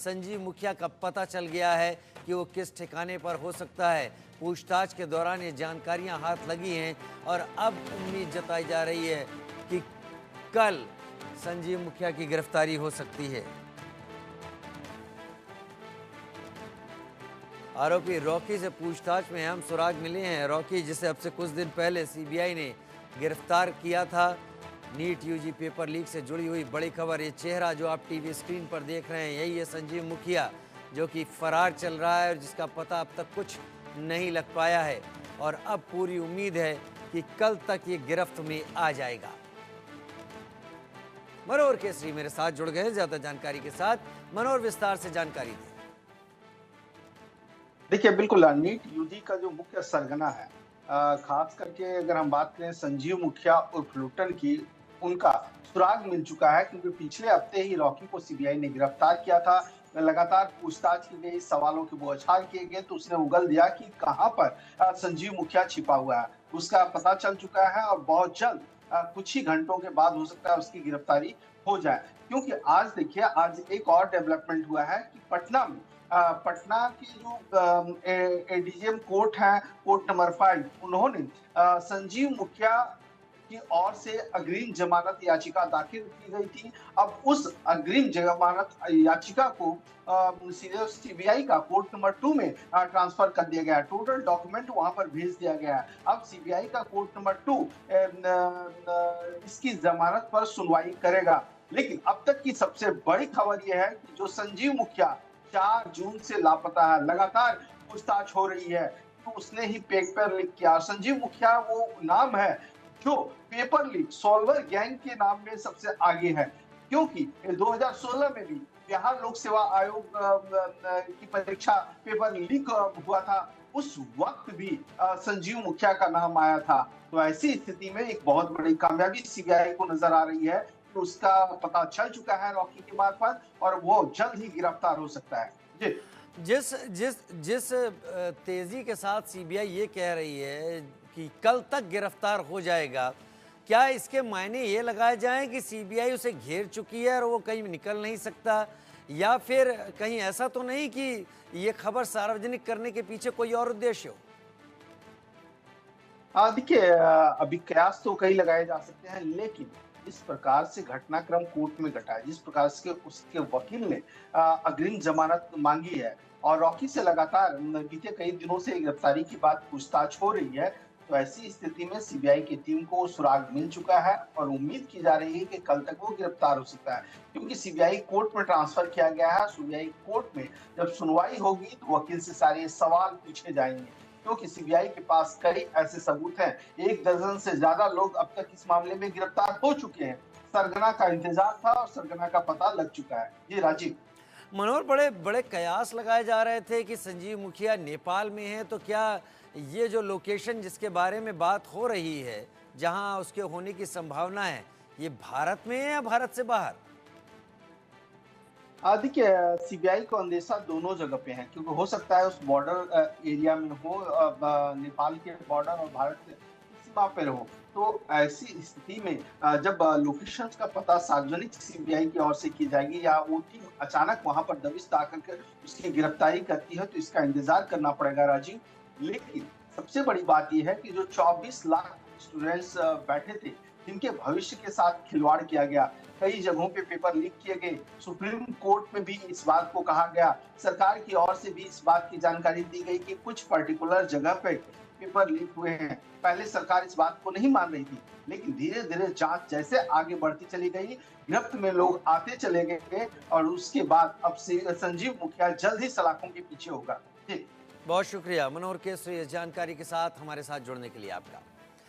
संजीव मुखिया का पता चल गया है कि वो किस ठिकाने पर हो सकता है। पूछताछ के दौरान ये जानकारियां हाथ लगी हैं और अब उम्मीद जताई जा रही है कि कल संजीव मुखिया की गिरफ्तारी हो सकती है। आरोपी रॉकी से पूछताछ में अहम सुराग मिले हैं। रॉकी, जिसे अब से कुछ दिन पहले सीबीआई ने गिरफ्तार किया था नीट यूजी पेपर लीक से जुड़ी हुई बड़ी खबर। ये चेहरा जो आप टीवी स्क्रीन पर देख रहे हैं, यही है संजीव मुखिया, जो कि फरार चल रहा है और जिसका पता अब तक कुछ नहीं लग पाया है। और अब पूरी उम्मीद है कि कल तक ये गिरफ्त में आ जाएगा। मनोहर केसरी मेरे साथ जुड़ गए ज्यादा जानकारी के साथ। मनोहर, विस्तार से जानकारी दें। देखिए, बिल्कुल नीट यूजी का जो मुख्य सरगना है, खास करके अगर हम बात करें संजीव मुखिया उर्फ लुट्टन की, उनका सुराग मिल चुका है क्योंकि पिछले हफ्ते ही रॉकी को सीबीआई ने गिरफ्तार किया था। लगातार पूछताछ की गई, सवालों के बौछार किए गए तो उसने उगल दिया कि कहां पर संजीव मुखिया छिपा हुआ है। उसका पता चल चुका है और बहुत जल्द कुछ ही घंटों के बाद हो सकता है उसकी गिरफ्तारी हो जाए। क्योंकि आज देखिए, आज एक और डेवलपमेंट हुआ है कि पटना में पटना की जो एडीजीएम कोर्ट है, कोर्ट नंबर 5, उन्होंने संजीव मुखिया की ओर से अग्रिम जमानत याचिका दाखिल की गई थी। अब उस अग्रिम जमानत याचिका को सीधे सीबीआई का कोर्ट नंबर 2 में ट्रांसफर कर दिया गया है। टोटल डॉक्यूमेंट वहां पर भेज दिया गया है। अब सीबीआई का कोर्ट नंबर 2 इसकी जमानत पर सुनवाई करेगा। लेकिन अब तक की सबसे बड़ी खबर यह है कि जो संजीव मुखिया 4 जून से लापता है, लगातार पूछताछ हो रही है, तो उसने ही पेपर लीक किया। संजीव मुखिया वो नाम है जो पेपर लीक सॉल्वर गैंग के नाम में सबसे आगे है, क्योंकि 2016 में भी बिहार लोक सेवा आयोग की परीक्षा पेपर लीक हुआ था। उस वक्त भी संजीव मुखिया का नाम आया था। तो ऐसी स्थिति में एक बहुत बड़ी कामयाबी सीबीआई को नजर आ रही है कि उसका पता चल चुका है रॉकी के मार्फत और वो जल्द ही गिरफ्तार हो सकता है। जी। जिस जिस जिस तेजी के साथ सीबीआई ये कह रही है कि कल तक गिरफ्तार हो जाएगा, क्या इसके मायने ये लगाए जाएं कि सीबीआई उसे घेर चुकी है और वो कहीं निकल नहीं सकता, या फिर कहीं ऐसा तो नहीं कि ये खबर सार्वजनिक करने के पीछे कोई और उद्देश्य हो? देखिए, अभी कयास तो कई लगाए जा सकते हैं, लेकिन जिस प्रकार से घटनाक्रम कोर्ट में घटा है, जिस प्रकार से उसके वकील ने अग्रिम जमानत मांगी है और रॉकी से लगातार बीते कई दिनों से गिरफ्तारी की बात पूछताछ हो रही है, तो ऐसी स्थिति में सीबीआई की टीम को सुराग मिल चुका है और उम्मीद की जा रही है कि कल तक वो गिरफ्तार हो सकता है, क्योंकि सीबीआई कोर्ट में ट्रांसफर किया गया है। सीबीआई कोर्ट में जब सुनवाई होगी तो वकील से सारे सवाल पूछे जाएंगे, क्योंकि सीबीआई के पास कई ऐसे सबूत हैं। 1 दर्जन से ज्यादा लोग अब तक इस मामले में गिरफ्तार हो चुके हैं। सरगना का इंतजार था और सरगना का पता लग चुका है। जी राजीव। मनोहर, बड़े बड़े कयास लगाए जा रहे थे कि संजीव मुखिया नेपाल में है, तो क्या ये जो लोकेशन जिसके बारे में बात हो रही है, जहां उसके होने की संभावना है, ये भारत में है या भारत से बाहर? देखिए, सीबीआई को अंदेशा दोनों जगह पे है, क्योंकि हो सकता है उस बॉर्डर एरिया में हो, नेपाल के बॉर्डर और भारत के सीमा पे हो। तो ऐसी स्थिति में जब लोकेशंस का पता सार्वजनिक सीबीआई की ओर से की जाएगी या वो टीम अचानक वहां पर दबिश दाखिल कर उसकी गिरफ्तारी करती है, तो इसका इंतजार करना पड़ेगा राजीव। लेकिन सबसे बड़ी बात यह है कि जो 24 लाख स्टूडेंट्स बैठे थे, जिनके भविष्य के साथ खिलवाड़ किया गया, कई जगहों पे पेपर लीक किए गए, सुप्रीम कोर्ट में भी इस बात को कहा गया, सरकार की ओर से भी इस बात की जानकारी दी गई कि कुछ पर्टिकुलर जगह पे पेपर लीक हुए हैं। पहले सरकार इस बात को नहीं मान रही थी, लेकिन धीरे धीरे जांच जैसे आगे बढ़ती चली गई, गिरफ्त में लोग आते चले गए और उसके बाद अब से संजीव मुखिया जल्द ही सलाखों के पीछे होगा। जी। बहुत शुक्रिया मनोहर केसरी, इस जानकारी के साथ हमारे साथ जुड़ने के लिए आपका।